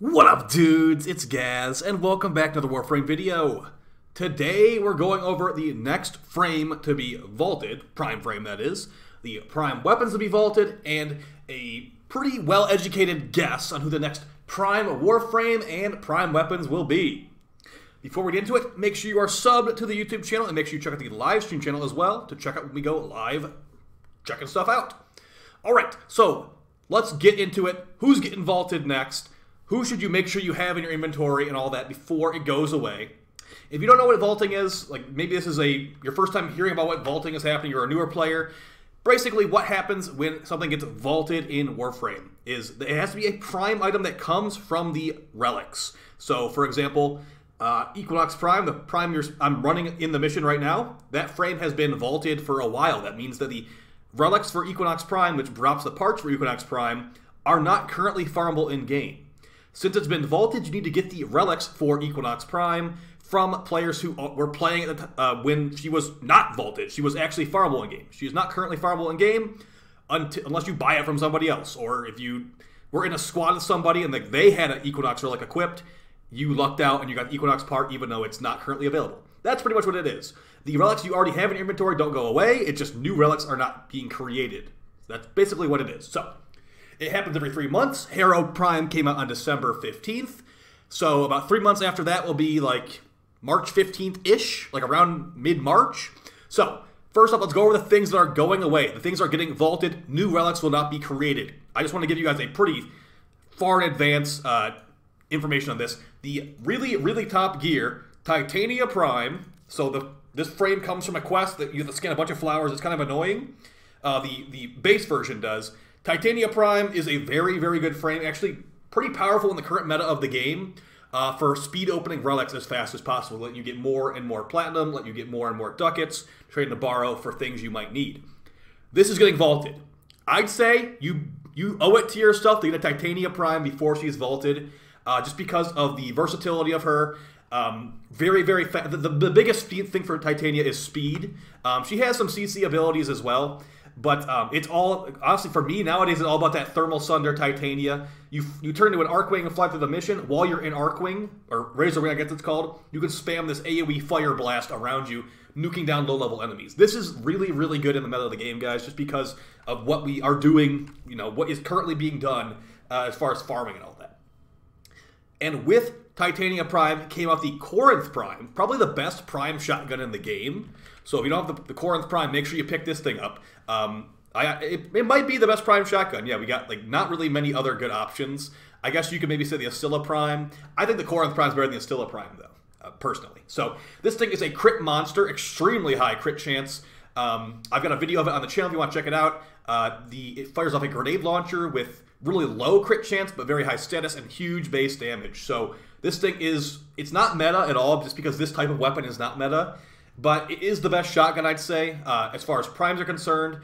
What up, dudes? It's Gaz, and welcome back to the Warframe video. Today, we're going over the next frame to be vaulted, Prime frame that is, the Prime weapons to be vaulted, and a pretty well-educated guess on who the next Prime Warframe and Prime weapons will be. Before we get into it, make sure you are subbed to the YouTube channel, and make sure you check out the live stream channel as well to check out when we go live, checking stuff out. Alright, so let's get into it. Who's getting vaulted next? Who should you make sure you have in your inventory and all that before it goes away? If you don't know what vaulting is, like maybe this is your first time hearing about what vaulting is happening, you're a newer player, basically what happens when something gets vaulted in Warframe is it has to be a Prime item that comes from the relics. So for example, Equinox Prime, the Prime I'm running in the mission right now, that frame has been vaulted for a while. That means that the relics for Equinox Prime, which drops the parts for Equinox Prime, are not currently farmable in-game. Since it's been vaulted, you need to get the relics for Equinox Prime from players who were playing at when she was not vaulted. She was actually farmable in-game. She is not currently farmable in-game unless you buy it from somebody else. Or if you were in a squad with somebody and they had an Equinox relic equipped, you lucked out and you got the Equinox part even though it's not currently available. That's pretty much what it is. The relics you already have in your inventory don't go away. It's just new relics are not being created. That's basically what it is. So it happens every 3 months. Hero Prime came out on December 15th. So about 3 months after that will be like March 15th-ish, like around mid-March. So first up, let's go over the things that are going away. The things that are getting vaulted. New relics will not be created. I just want to give you guys a pretty far in advance information on this. The really, really top gear, Titania Prime. So this frame comes from a quest that you have to scan a bunch of flowers. It's kind of annoying. The base version does. Titania Prime is a very, very good frame, actually pretty powerful in the current meta of the game for speed opening relics as fast as possible, letting you get more and more platinum, let you get more and more ducats, trading to borrow for things you might need. This is getting vaulted. I'd say you owe it to yourself to get a Titania Prime before she's vaulted, just because of the versatility of her. Very, very fast. The biggest thing for Titania is speed. She has some CC abilities as well. But it's all, honestly, for me, nowadays, it's all about that Thermal Sunder Titania. You turn into an Arcwing and fly through the mission. While you're in Arcwing, or Razor Wing, I guess it's called, you can spam this AoE Fire Blast around you, nuking down low-level enemies. This is really, really good in the meta of the game, guys, just because of what we are doing, you know, what is currently being done as far as farming and all that. And with Titania Prime came out the Corinth Prime, probably the best Prime shotgun in the game. So if you don't have the Corinth Prime, make sure you pick this thing up. It might be the best Prime shotgun. Yeah, we got like not really many other good options. I guess you could maybe say the Ascilla Prime. I think the Corinth Prime is better than the Ascilla Prime, though, personally. So this thing is a crit monster, extremely high crit chance. I've got a video of it on the channel if you want to check it out. It fires off a grenade launcher with really low crit chance, but very high status and huge base damage. So this thing it's not meta at all, just because this type of weapon is not meta. But it is the best shotgun, I'd say, as far as primes are concerned.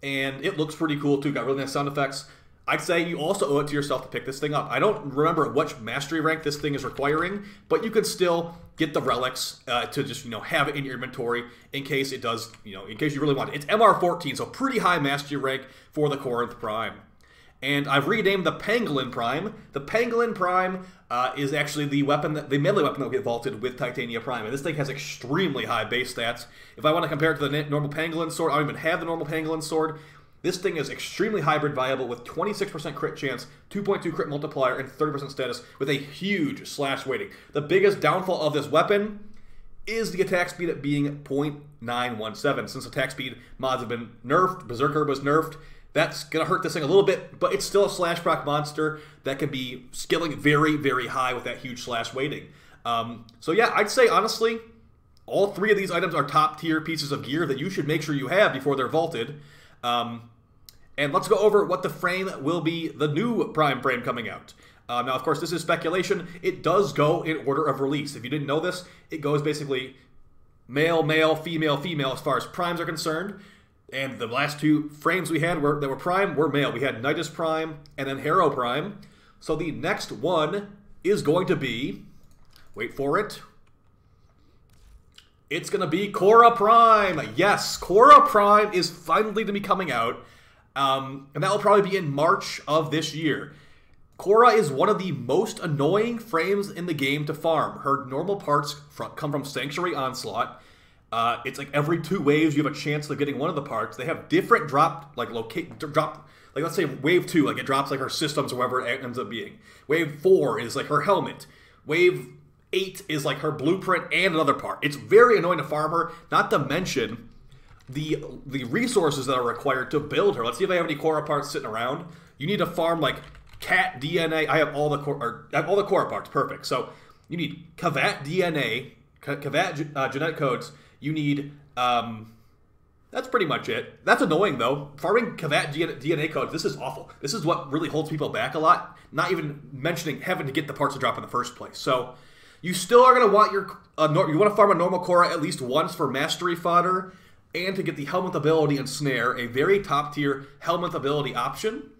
And it looks pretty cool, too. Got really nice sound effects. I'd say you also owe it to yourself to pick this thing up. I don't remember which mastery rank this thing is requiring, but you can still get the relics to just, have it in your inventory in case it does, in case you really want it. It's MR14, so pretty high mastery rank for the Corinth Prime. And I've renamed the Pangolin Prime. The Pangolin Prime is actually the melee weapon that will get vaulted with Titania Prime. And this thing has extremely high base stats. If I want to compare it to the normal Pangolin sword, I don't even have the normal Pangolin sword. This thing is extremely hybrid viable with 26% crit chance, 2.2 crit multiplier, and 30% status with a huge slash weighting. The biggest downfall of this weapon is the attack speed at being 0.917. Since attack speed mods have been nerfed, Berserker was nerfed, that's going to hurt this thing a little bit, but it's still a slash proc monster that can be skilling very, very high with that huge slash weighting. So yeah, I'd say, honestly, all three of these items are top-tier pieces of gear that you should make sure you have before they're vaulted. And let's go over what the frame will be, the new Prime frame coming out. Now, of course, this is speculation. It does go in order of release. If you didn't know this, it goes basically male, male, female, female as far as primes are concerned. And the last two frames we had that were Prime were male. We had Nidus Prime and then Hero Prime. So the next one is going to be, wait for it, it's going to be Quora Prime. Yes, Quora Prime is finally to be coming out. And that will probably be in March of this year. Quora is one of the most annoying frames in the game to farm. Her normal parts come from Sanctuary Onslaught. It's like every 2 waves you have a chance of getting one of the parts. They have different drop, like let's say wave 2, like it drops like her systems or whatever it ends up being. Wave 4 is like her helmet. Wave 8 is like her blueprint and another part. It's very annoying to farm her, not to mention the resources that are required to build her. Let's see if I have any Quora parts sitting around. You need to farm like cat DNA. I have all the Quora parts. Perfect. So you need Kavat DNA, Kavat genetic codes. You need that's pretty much it. That's annoying though. Farming Kavat DNA codes. This is awful. This is what really holds people back a lot. Not even mentioning having to get the parts to drop in the first place. So you still are going to want your you want to farm a normal Quora at least once for mastery fodder and to get the helmet ability and snare, a very top tier helmet ability option.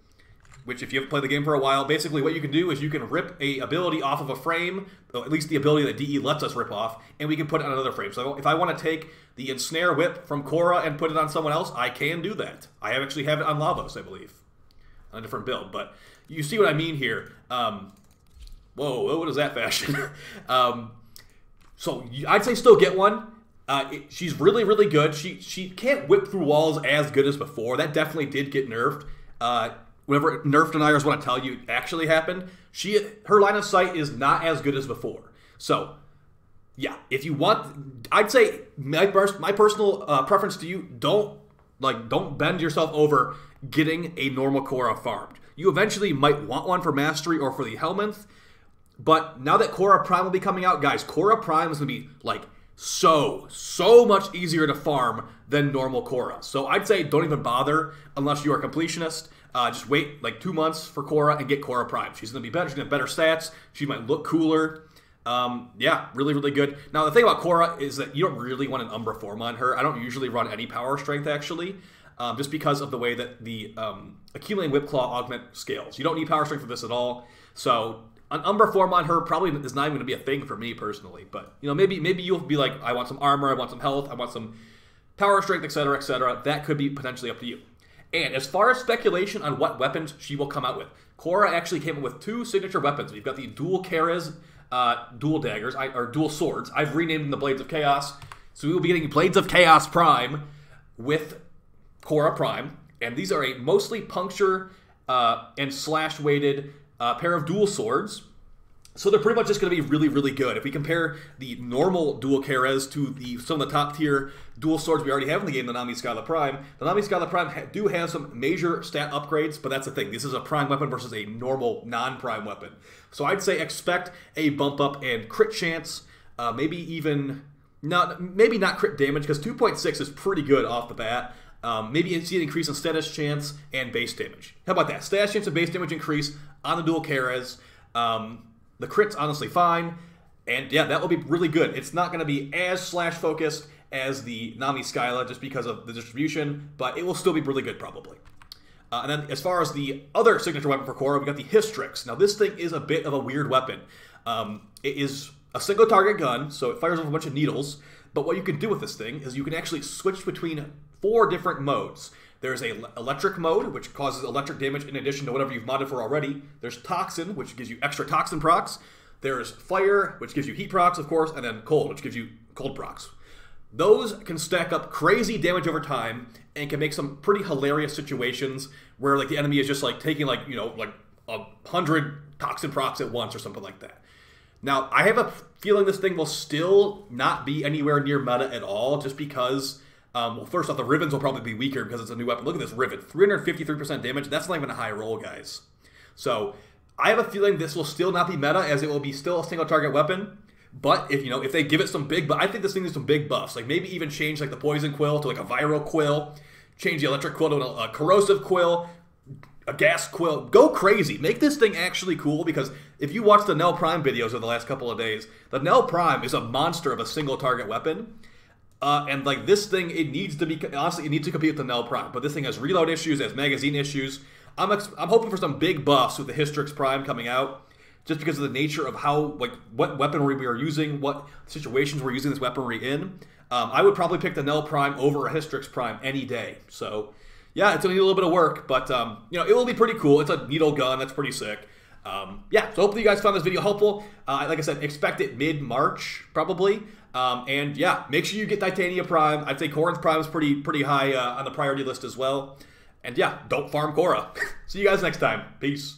Which, if you haven't played the game for a while, basically what you can do is you can rip a ability off of a frame, or at least the ability that DE lets us rip off, and we can put it on another frame. So if I want to take the Ensnare Whip from Quora and put it on someone else, I can do that. I actually have it on Lavos, I believe, on a different build. But you see what I mean here. Whoa, what is that fashion? So I'd say still get one. She's really, really good. She can't whip through walls as good as before. That definitely did get nerfed. Whenever nerf deniers want to tell you it actually happened, her line of sight is not as good as before. So, yeah, if you want, I'd say my personal preference to you, don't bend yourself over getting a normal Quora farmed. You eventually might want one for mastery or for the helminth, but now that Quora Prime will be coming out, guys, Quora Prime is going to be like so much easier to farm than normal Quora. So I'd say don't even bother unless you are a completionist. Just wait like 2 months for Quora and get Quora Prime. She's going to be better. She's going to have better stats. She might look cooler. Yeah, really, really good. Now, the thing about Quora is that you don't really want an Umbra form on her. I don't usually run any power strength, actually, just because of the way that the Accumulating Whip Claw augment scales. You don't need power strength for this at all. So an Umbra form on her probably is not even going to be a thing for me personally. But, you know, maybe you'll be like, I want some armor, I want some health, I want some power strength, etc., etc. That could be potentially up to you. And as far as speculation on what weapons she will come out with, Quora actually came up with 2 signature weapons. We've got the dual Karas, dual daggers, or dual swords. I've renamed them the Blades of Chaos. So we will be getting Blades of Chaos Prime with Quora Prime. And these are a mostly puncture and slash-weighted pair of dual swords. So they're pretty much just going to be really, really good. If we compare the normal dual Karas to some of the top tier dual swords we already have in the game, the Nami Skyla Prime, the Nami Skyla Prime do have some major stat upgrades, but that's the thing. This is a Prime weapon versus a normal non-Prime weapon. So I'd say expect a bump up and crit chance, maybe not crit damage, because 2.6 is pretty good off the bat. Maybe see an increase in status chance and base damage. How about that? Status chance and base damage increase on the dual Karas. The crit's honestly fine, and yeah, that will be really good. It's not going to be as slash-focused as the Nami Skyla just because of the distribution, but it will still be really good probably. And then as far as the other signature weapon for Quora, we got the Histrix. Now this thing is a bit of a weird weapon. It is a single target gun, so it fires off a bunch of needles, but what you can do with this thing is you can actually switch between 4 different modes. There's a electric mode, which causes electric damage in addition to whatever you've modded for already. There's toxin, which gives you extra toxin procs. There's fire, which gives you heat procs, of course, and then cold, which gives you cold procs. Those can stack up crazy damage over time and can make some pretty hilarious situations where like the enemy is just like taking like 100 toxin procs at once or something like that. Now, I have a feeling this thing will still not be anywhere near meta at all, just because well, first off, the Rivens will probably be weaker because it's a new weapon. Look at this Riven. 353% damage. That's not even a high roll, guys. So, I have a feeling this will still not be meta, as it will be still a single target weapon. But, if they give it some big... But I think this thing needs some big buffs. Like, maybe even change, like, the Poison Quill to, like, a Viral Quill. Change the Electric Quill to a Corrosive Quill. A Gas Quill. Go crazy. Make this thing actually cool, because if you watch the Nell Prime videos of the last couple of days, the Nell Prime is a monster of a single target weapon. And like this thing, it needs to be, honestly, it needs to compete with the Nell Prime. But this thing has reload issues, has magazine issues. I'm hoping for some big buffs with the Histrix Prime coming out, just because of the nature of how, like, what weaponry we are using, what situations we're using this weaponry in. I would probably pick the Nell Prime over a Histrix Prime any day. So, yeah, it's going to need a little bit of work, but, it will be pretty cool. It's a needle gun. That's pretty sick. Yeah, so hopefully you guys found this video helpful. Like I said, expect it mid-March, probably. And yeah, make sure you get Titania Prime. I'd say Corinth Prime is pretty high on the priority list as well. And yeah, don't farm Quora. See you guys next time. Peace.